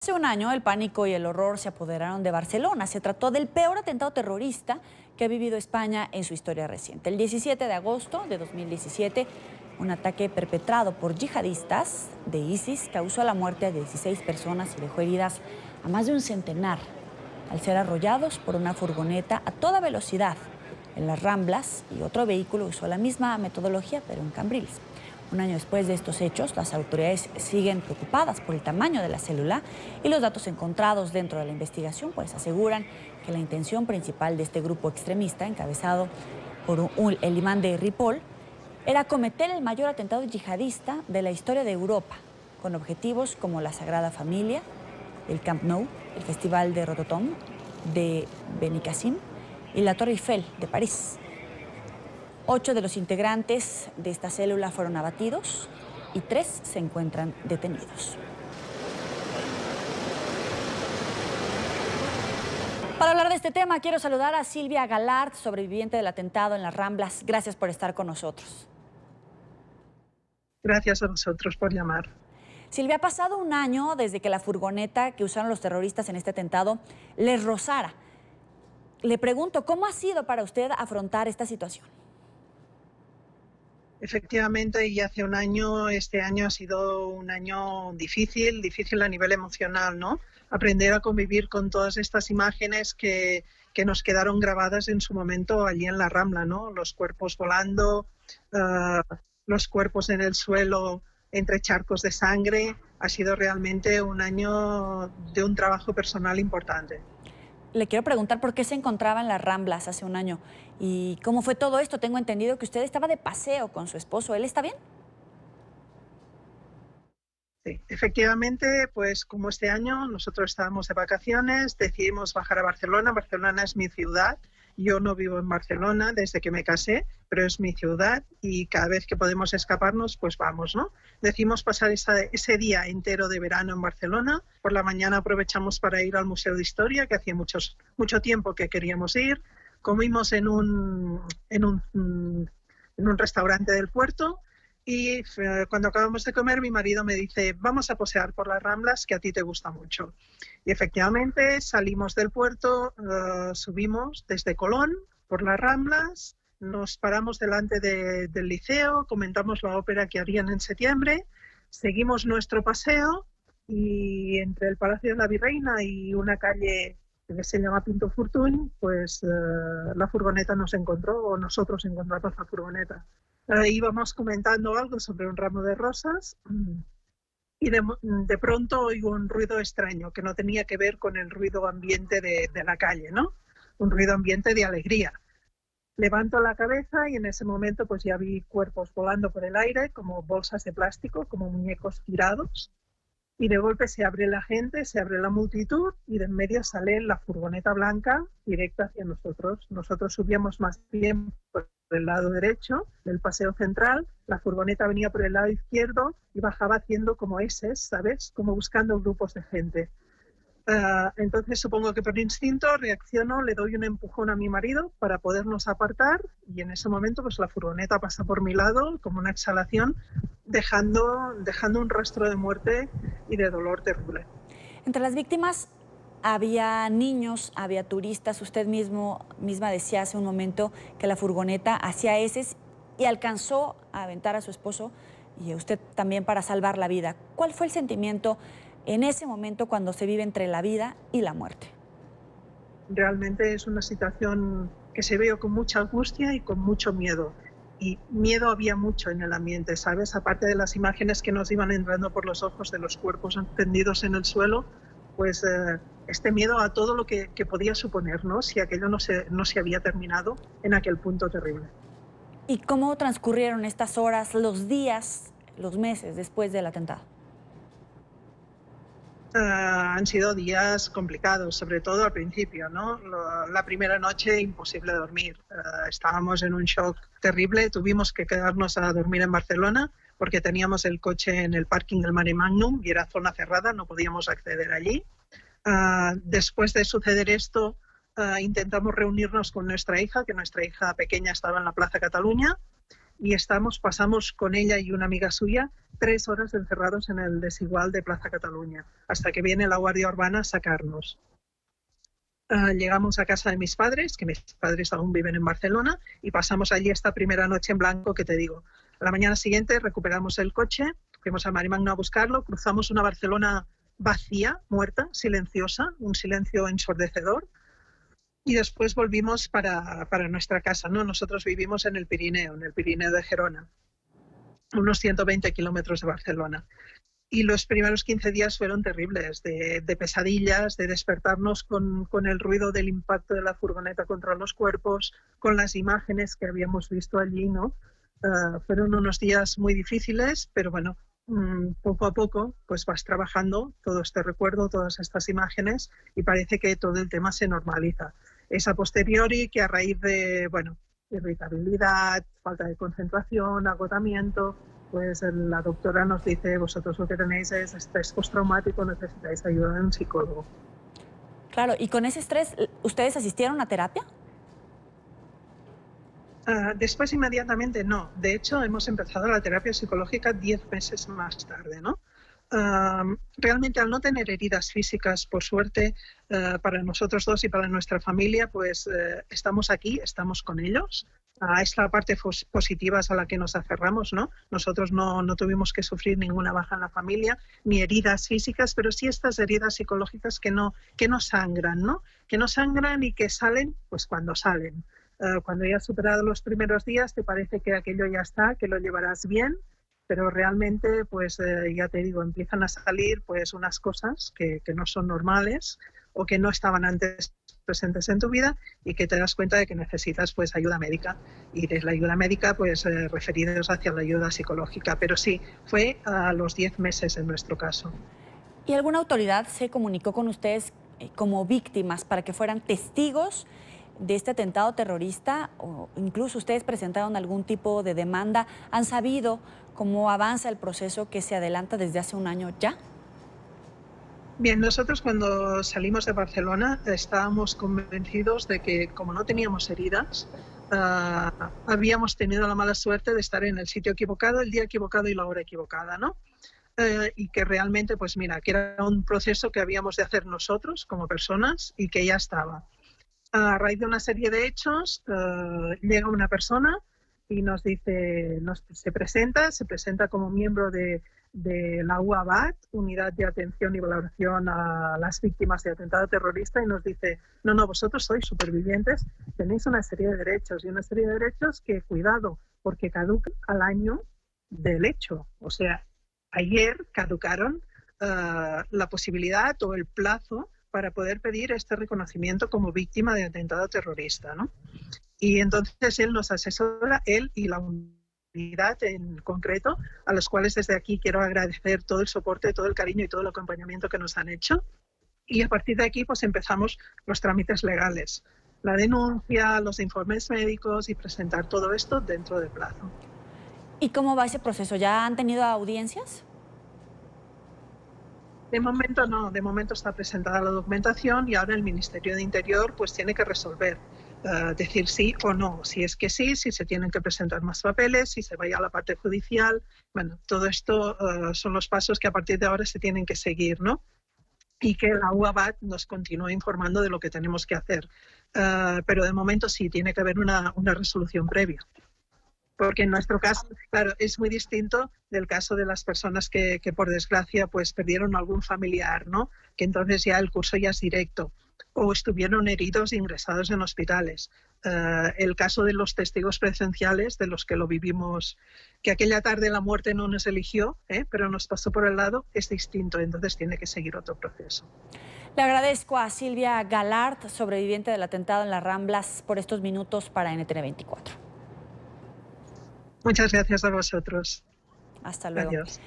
Hace un año el pánico y el horror se apoderaron de Barcelona. Se trató del peor atentado terrorista que ha vivido España en su historia reciente. El 17 de agosto de 2017, un ataque perpetrado por yihadistas de ISIS causó la muerte de 16 personas y dejó heridas a más de un centenar al ser arrollados por una furgoneta a toda velocidad en las Ramblas, y otro vehículo usó la misma metodología pero en Cambrils. Un año después de estos hechos, las autoridades siguen preocupadas por el tamaño de la célula y los datos encontrados dentro de la investigación pues aseguran que la intención principal de este grupo extremista, encabezado por el imán de Ripoll, era cometer el mayor atentado yihadista de la historia de Europa, con objetivos como la Sagrada Familia, el Camp Nou, el Festival de Rototom de Benicassim y la Torre Eiffel de París. 8 de los integrantes de esta célula fueron abatidos y 3 se encuentran detenidos. Para hablar de este tema, quiero saludar a Silvia Galard, sobreviviente del atentado en las Ramblas. Gracias por estar con nosotros. Gracias a vosotros por llamar. Silvia, ha pasado un año desde que la furgoneta que usaron los terroristas en este atentado les rozara. Le pregunto, ¿cómo ha sido para usted afrontar esta situación? Efectivamente, y hace un año, este año ha sido un año difícil a nivel emocional, ¿no? Aprender a convivir con todas estas imágenes que nos quedaron grabadas en su momento allí en la Rambla, ¿no? Los cuerpos volando, los cuerpos en el suelo entre charcos de sangre. Ha sido realmente un año de un trabajo personal importante. Le quiero preguntar por qué se encontraba en las Ramblas hace un año y cómo fue todo esto. Tengo entendido que usted estaba de paseo con su esposo. ¿Él está bien? Sí, efectivamente, pues como este año nosotros estábamos de vacaciones, decidimos bajar a Barcelona. Barcelona es mi ciudad. Yo no vivo en Barcelona desde que me casé, pero es mi ciudad y cada vez que podemos escaparnos, pues vamos, ¿no? Decidimos pasar ese día entero de verano en Barcelona. Por la mañana aprovechamos para ir al Museo de Historia, que hacía mucho tiempo que queríamos ir. Comimos en un restaurante del puerto y cuando acabamos de comer mi marido me dice, vamos a pasear por las Ramblas, que a ti te gusta mucho. Y efectivamente salimos del puerto, subimos desde Colón por las Ramblas, nos paramos delante del liceo, comentamos la ópera que harían en septiembre, seguimos nuestro paseo y entre el Palacio de la Virreina y una calle que se llama Pinto Fortuny, pues la furgoneta nos encontró, o nosotros encontramos la furgoneta. Íbamos comentando algo sobre un ramo de rosas y de pronto oigo un ruido extraño que no tenía que ver con el ruido ambiente de la calle, ¿no? Un ruido ambiente de alegría. Levanto la cabeza y en ese momento pues ya vi cuerpos volando por el aire como bolsas de plástico, como muñecos tirados. Y de golpe se abre la gente, se abre la multitud y de en medio sale la furgoneta blanca directa hacia nosotros. Nosotros subíamos más bien por el lado derecho del paseo central, la furgoneta venía por el lado izquierdo y bajaba haciendo como S, ¿sabes? Como buscando grupos de gente. Entonces supongo que por instinto reacciono, le doy un empujón a mi marido para podernos apartar y en ese momento pues la furgoneta pasa por mi lado como una exhalación, dejando un rastro de muerte y de dolor terrible. Entre las víctimas había niños, había turistas. Usted misma decía hace un momento que la furgoneta hacía heces y alcanzó a aventar a su esposo y a usted también para salvar la vida. ¿Cuál fue el sentimiento en ese momento cuando se vive entre la vida y la muerte? Realmente es una situación que se ve con mucha angustia y con mucho miedo. Y miedo había mucho en el ambiente, ¿sabes? Aparte de las imágenes que nos iban entrando por los ojos de los cuerpos tendidos en el suelo, pues este miedo a todo lo que podía suponer, ¿no? Si aquello no se había terminado en aquel punto terrible. ¿Y cómo transcurrieron estas horas, los días, los meses después del atentado? Han sido días complicados, sobre todo al principio, ¿no? La primera noche imposible dormir. Estábamos en un shock terrible, tuvimos que quedarnos a dormir en Barcelona porque teníamos el coche en el parking del Mare Magnum y era zona cerrada, no podíamos acceder allí. Después de suceder esto, intentamos reunirnos con nuestra hija, que nuestra hija pequeña estaba en la Plaza Cataluña, y pasamos con ella y una amiga suya 3 horas encerrados en el desigual de Plaza Cataluña, hasta que viene la Guardia Urbana a sacarnos. Llegamos a casa de mis padres, que mis padres aún viven en Barcelona, y pasamos allí esta primera noche en blanco que te digo. A la mañana siguiente recuperamos el coche, fuimos a Marimagno a buscarlo, cruzamos una Barcelona vacía, muerta, silenciosa, un silencio ensordecedor, y después volvimos para nuestra casa, ¿no? Nosotros vivimos en el Pirineo de Gerona, unos 120 kilómetros de Barcelona. Y los primeros 15 días fueron terribles, de pesadillas, de despertarnos con el ruido del impacto de la furgoneta contra los cuerpos, con las imágenes que habíamos visto allí, ¿no? Fueron unos días muy difíciles, pero bueno, poco a poco pues vas trabajando todo este recuerdo, todas estas imágenes, y parece que todo el tema se normaliza. Es a posteriori que a raíz de, bueno, irritabilidad, falta de concentración, agotamiento, pues la doctora nos dice, vosotros lo que tenéis es estrés postraumático, necesitáis ayuda de un psicólogo. Claro, y con ese estrés, ¿ustedes asistieron a terapia? Después inmediatamente no. De hecho, hemos empezado la terapia psicológica 10 meses más tarde, ¿no? Realmente al no tener heridas físicas, por suerte, para nosotros dos y para nuestra familia, pues estamos aquí, estamos con ellos. Es la parte positiva a la que nos aferramos, ¿no? Nosotros no tuvimos que sufrir ninguna baja en la familia, ni heridas físicas, pero sí estas heridas psicológicas que no sangran, ¿no? Que no sangran y que salen, pues cuando salen. Cuando ya has superado los primeros días, te parece que aquello ya está, que lo llevarás bien, pero realmente, pues ya te digo, empiezan a salir pues unas cosas que no son normales o que no estaban antes presentes en tu vida y que te das cuenta de que necesitas pues ayuda médica, y de la ayuda médica pues referidos hacia la ayuda psicológica, pero sí, fue a los 10 meses en nuestro caso. ¿Y alguna autoridad se comunicó con ustedes como víctimas para que fueran testigos de este atentado terrorista, o incluso ustedes presentaron algún tipo de demanda? ¿Han sabido cómo avanza el proceso que se adelanta desde hace un año ya? Bien, nosotros cuando salimos de Barcelona estábamos convencidos de que como no teníamos heridas, habíamos tenido la mala suerte de estar en el sitio equivocado, el día equivocado y la hora equivocada, ¿no? Y que realmente, pues mira, que era un proceso que habíamos de hacer nosotros como personas y que ya estaba. A raíz de una serie de hechos, llega una persona y nos dice, se presenta como miembro de la UABAT, Unidad de Atención y Valoración a las Víctimas de Atentado Terrorista, y nos dice, no, vosotros sois supervivientes, tenéis una serie de derechos, y una serie de derechos que, cuidado, porque caducan al año del hecho. O sea, ayer caducaron la posibilidad o el plazo para poder pedir este reconocimiento como víctima de atentado terrorista, ¿no? Y entonces él nos asesora, él y la unidad en concreto, a los cuales desde aquí quiero agradecer todo el soporte, todo el cariño y todo el acompañamiento que nos han hecho. Y a partir de aquí pues empezamos los trámites legales, la denuncia, los informes médicos y presentar todo esto dentro de plazo. ¿Y cómo va ese proceso? ¿Ya han tenido audiencias? De momento no, de momento está presentada la documentación y ahora el Ministerio de Interior pues tiene que resolver, decir sí o no. Si es que sí, si se tienen que presentar más papeles, si se vaya a la parte judicial. Bueno, todo esto son los pasos que a partir de ahora se tienen que seguir, ¿no? Y que la UABAT nos continúe informando de lo que tenemos que hacer. Pero de momento sí, tiene que haber una resolución previa. Porque en nuestro caso, claro, es muy distinto del caso de las personas que por desgracia pues perdieron algún familiar, ¿no? Que entonces ya el curso ya es directo, o estuvieron heridos e ingresados en hospitales. El caso de los testigos presenciales, de los que lo vivimos, que aquella tarde la muerte no nos eligió, pero nos pasó por el lado, es distinto, entonces tiene que seguir otro proceso. Le agradezco a Silvia Galart, sobreviviente del atentado en las Ramblas, por estos minutos para NTN 24. Muchas gracias a vosotros. Hasta luego. Adiós.